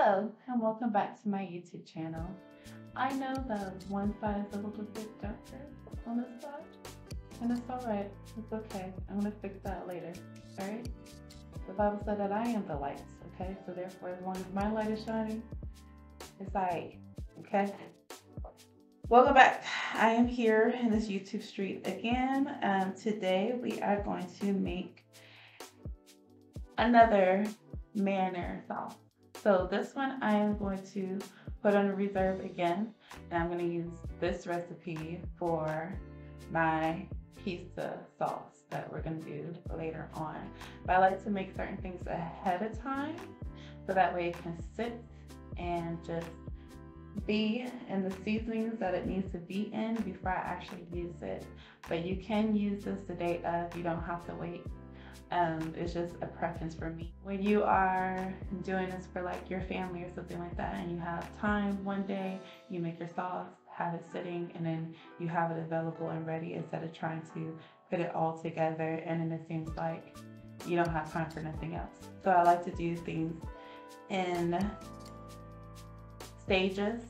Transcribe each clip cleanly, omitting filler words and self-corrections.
Hello, and welcome back to my YouTube channel. I know that one side is a little bit darker on this side, and it's alright. It's okay. I'm going to fix that later. Alright? The Bible said that I am the light, okay? So therefore, as long as my light is shining, it's alright, okay? Welcome back. I am here in this YouTube street again. Today, we are going to make another marinara sauce. So this one I am going to put on reserve again, and I'm going to use this recipe for my pizza sauce that we're going to do later on. But I like to make certain things ahead of time so that way it can sit and just be in the seasonings that it needs to be in before I actually use it. But you can use this the day of, you don't have to wait. It's just a preference for me. When you are doing this for like your family or something like that, and you have time one day, you make your sauce, have it sitting, and then you have it available and ready instead of trying to put it all together, and then it seems like you don't have time for nothing else. So I like to do things in stages,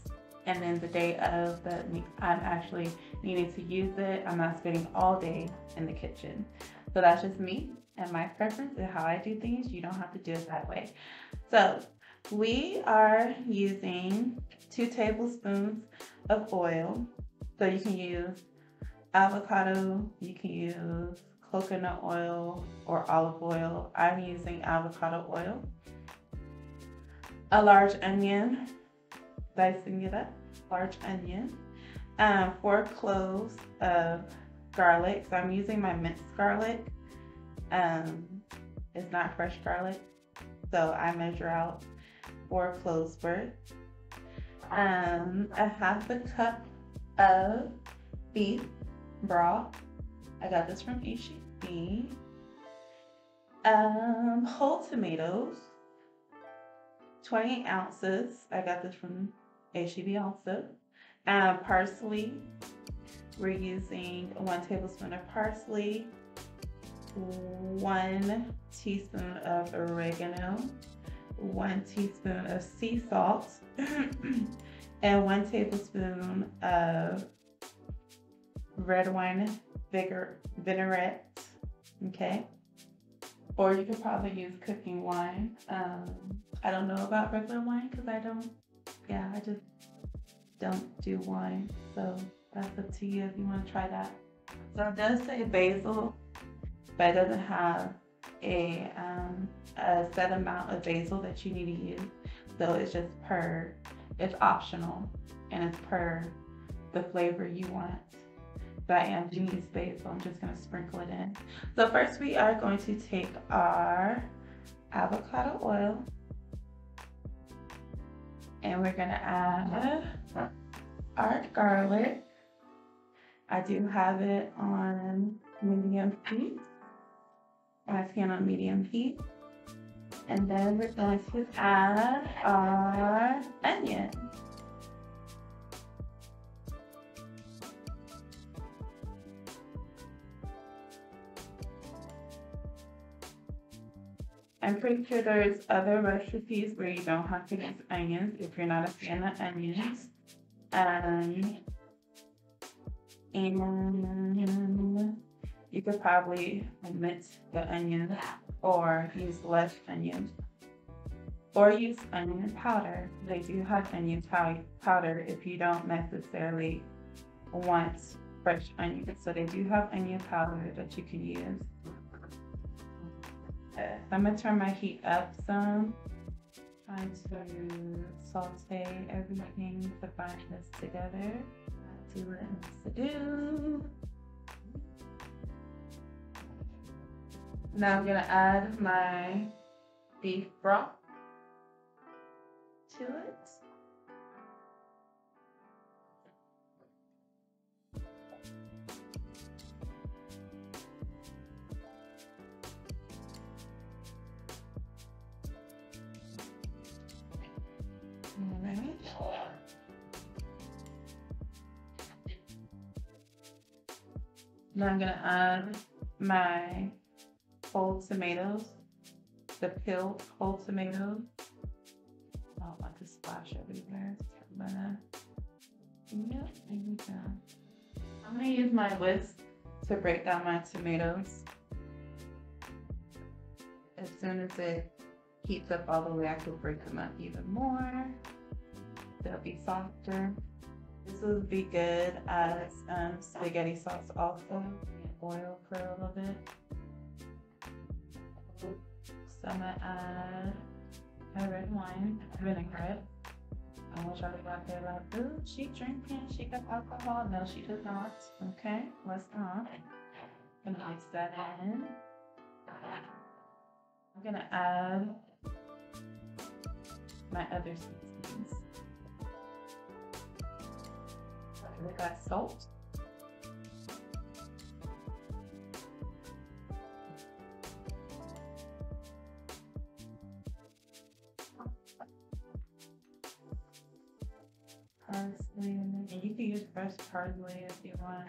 and then the day of that I'm actually needing to use it, I'm not spending all day in the kitchen. So that's just me and my preference and how I do things. You don't have to do it that way. So we are using 2 tablespoons of oil. So you can use avocado, you can use coconut oil or olive oil. I'm using avocado oil. A large onion, dicing it up, large onion. 4 cloves of garlic. So I'm using my minced garlic. It's not fresh garlic, so I measure out 4 cloves worth. A half a cup of beef broth. I got this from H-E-B. Whole tomatoes, 28 ounces. I got this from H-E-B also. Parsley. We're using 1 tablespoon of parsley, 1 teaspoon of oregano, 1 teaspoon of sea salt, and 1 tablespoon of red wine vinaigrette, okay? Or you could probably use cooking wine. I don't know about regular wine because I just don't do wine. So that's up to you if you want to try that. So it does say basil, but it doesn't have a set amount of basil that you need to use. So it's just it's optional, and it's per the flavor you want. But I am going to use basil. I'm just going to sprinkle it in. So first we are going to take our avocado oil, and we're going to add our garlic. I do have it on medium heat. My pan on medium heat. And then we're going to add our onion. I'm pretty sure there's other recipes where you don't have to use onions if you're not a fan of onions. And you could probably omit the onions or use less onions, or use onion powder. They do have onion powder if you don't necessarily want fresh onions. So they do have onion powder that you can use. I'm going to turn my heat up some. Trying to saute everything to bind this together. See what it needs to do. Now I'm going to add my beef broth to it. Now I'm going to add my whole tomatoes, the peeled whole tomatoes. Oh my splash everywhere. But yeah, there we go. I'm gonna use my whisk to break down my tomatoes. As soon as it heats up all the way, I can break them up even more. They'll be softer. This would be good as spaghetti sauce also. Oil for a little bit. So I'm gonna add a red wine vinaigrette. I want y'all to go out there like, ooh, she drinking, she got alcohol. No, she does not. Okay, let's not. I'm gonna mix that in. I'm gonna add my other seasonings. We got salt. Parsley, and you can use fresh parsley if you want.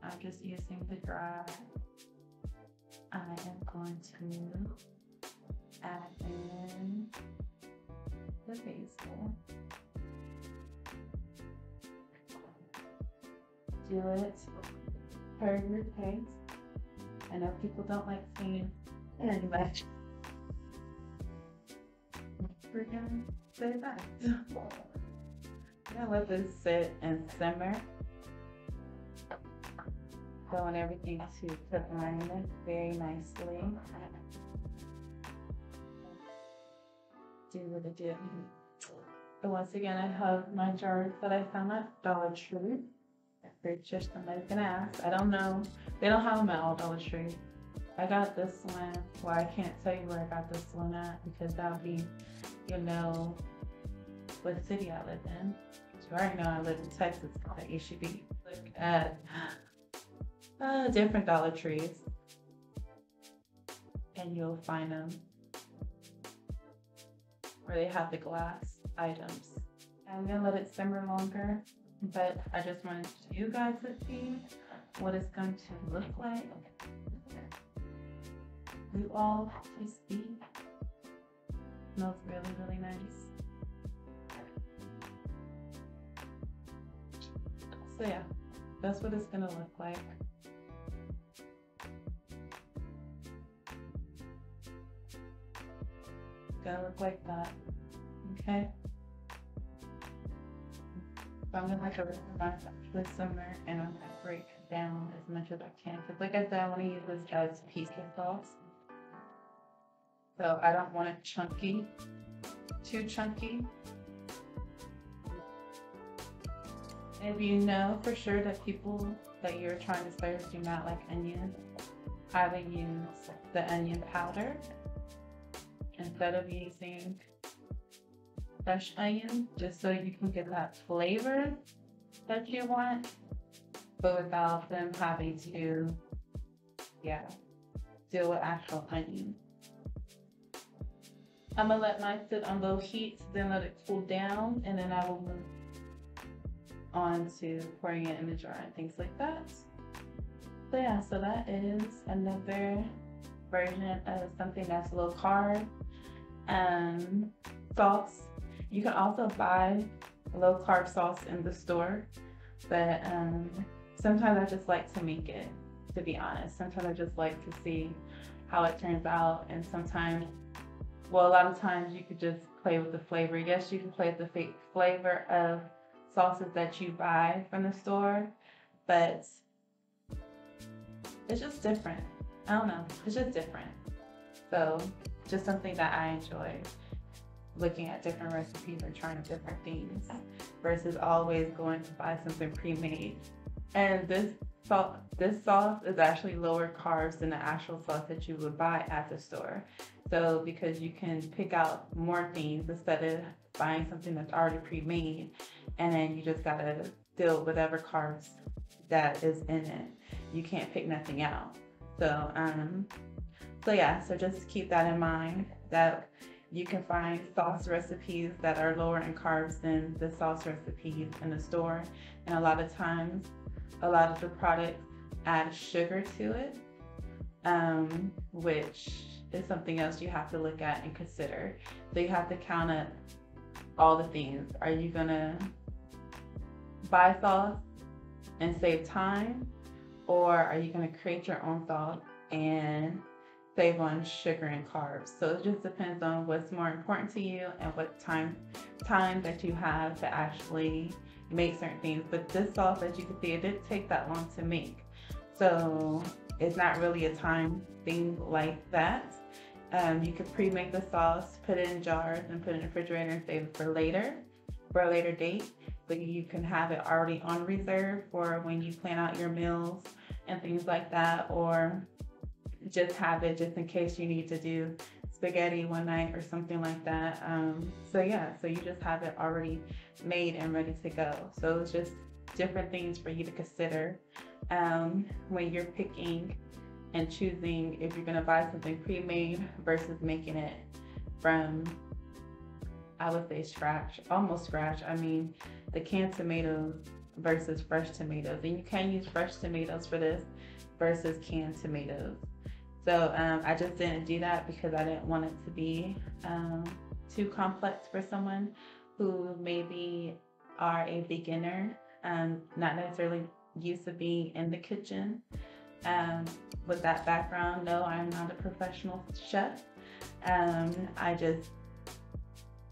I'm just using the dry. I am going to add in the basil. Do it per your taste. I know people don't like seeing very much. We're gonna say that. I'm gonna let this sit and simmer. So and everything to combine very nicely. Do what it did. So once again, I have my jars that I found at Dollar Tree. Just somebody's gonna ask. I don't know. They don't have them at all Dollar Tree. I got this one. Well, I can't tell you where I got this one at because that'll be, you know, what city I live in. You already know I live in Texas, but you should be looking at different Dollar Trees, and you'll find them where they have the glass items. I'm gonna let it simmer longer, but I just wanted you guys to see what it's going to look like. You all just see. Smells really, really nice. So yeah, that's what it's gonna look like. It's gonna look like that. Okay. So I'm gonna let the rest of my actually simmer, and I'm gonna break down as much as I can. Because like I said, I want to use this as pizza sauce. So I don't want it chunky, too chunky. If you know for sure that people that you're trying to serve do not like onion, I would use the onion powder instead of using fresh onion, just so you can get that flavor that you want, but without them having to, deal with actual onion. I'm gonna let mine sit on low heat, then let it cool down, and then I will move on to pouring it in the jar and things like that. So yeah, so that is another version of something that's low carb. Sauce. You can also buy low carb sauce in the store, but sometimes I just like to make it, to be honest. Sometimes I just like to see how it turns out, and sometimes, well, a lot of times you could just play with the flavor. Yes, you can play with the flavor of sauces that you buy from the store, but it's just different. I don't know, it's just different. So just something that I enjoy, looking at different recipes and trying different things versus always going to buy something pre-made. And this sauce is actually lower carbs than the actual sauce that you would buy at the store. So because you can pick out more things instead of buying something that's already pre-made, and then you just gotta deal with whatever carbs that is in it. You can't pick nothing out. So so just keep that in mind, that you can find sauce recipes that are lower in carbs than the sauce recipes in the store. And a lot of times, a lot of the products add sugar to it, which is something else you have to look at and consider. So you have to count up all the things. Are you gonna buy sauce and save time, or are you gonna create your own sauce and save on sugar and carbs? So it just depends on what's more important to you and what time that you have to actually make certain things. But this sauce, as you can see, it didn't take that long to make. So it's not really a time thing like that. You could pre-make the sauce, put it in jars, and put it in the refrigerator and save it for a later date. So you can have it already on reserve for when you plan out your meals and things like that, or just have it just in case you need to do spaghetti one night or something like that. So you just have it already made and ready to go. So it's just different things for you to consider when you're picking and choosing if you're gonna buy something pre-made versus making it from, I would say, scratch, almost scratch. I mean, the canned tomatoes versus fresh tomatoes. And you can use fresh tomatoes for this versus canned tomatoes. So I just didn't do that because I didn't want it to be too complex for someone who maybe are a beginner, not necessarily used to being in the kitchen. With that background, no, I'm not a professional chef. I just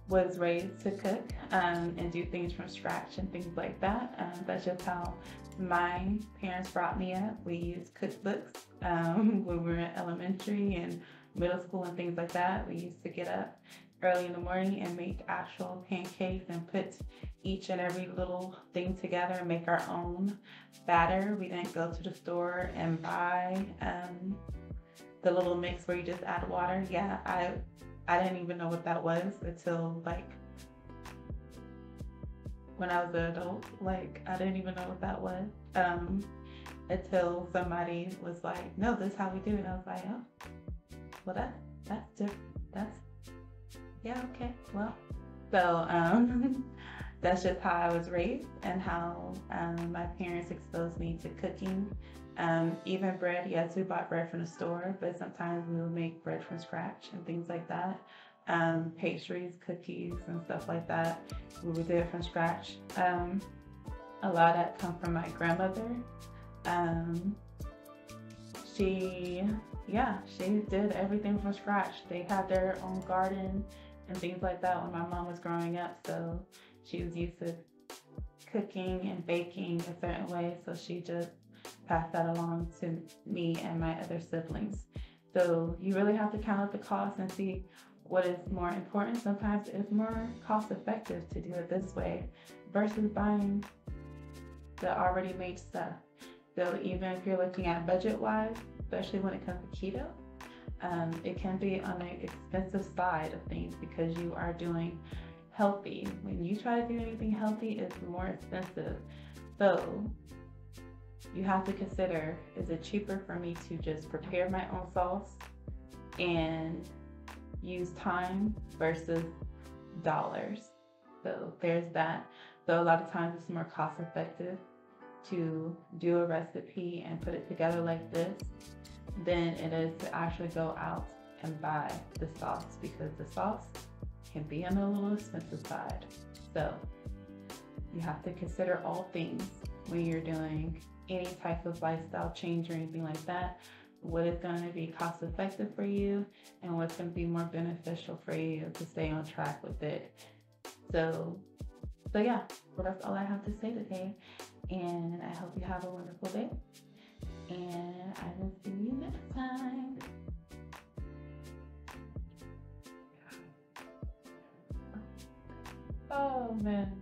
was raised to cook and do things from scratch and things like that. That's just how my parents brought me up. We used cookbooks when we were in elementary and middle school and things like that. We used to get up early in the morning and make actual pancakes and put each and every little thing together and make our own batter. We didn't go to the store and buy the little mix where you just add water. Yeah, I didn't even know what that was until like when I was an adult. Like, I didn't even know what that was until somebody was like, no, this is how we do it. I was like, oh, well, that's different. Yeah, okay, well. So that's just how I was raised and how my parents exposed me to cooking. Even bread, yes, we bought bread from the store, but sometimes we would make bread from scratch and things like that. Pastries, cookies, and stuff like that, we would do it from scratch. A lot of that come from my grandmother. She did everything from scratch. They had their own garden and things like that when my mom was growing up, so she was used to cooking and baking a certain way, so she just passed that along to me and my other siblings. So you really have to count up the cost and see what is more important. Sometimes it's more cost effective to do it this way versus buying the already made stuff. So even if you're looking at budget wise, especially when it comes to keto, it can be on the expensive side of things because you are doing healthy. When you try to do anything healthy, it's more expensive. So you have to consider, is it cheaper for me to just prepare my own sauce and use time versus dollars? So there's that. So a lot of times it's more cost effective to do a recipe and put it together like this than it is to actually go out and buy the sauce, because the sauce can be on the little expensive side. So you have to consider all things when you're doing any type of lifestyle change or anything like that. What is going to be cost effective for you and what's going to be more beneficial for you to stay on track with it. So yeah, well, that's all I have to say today. And I hope you have a wonderful day. And I will see you next time. Oh man.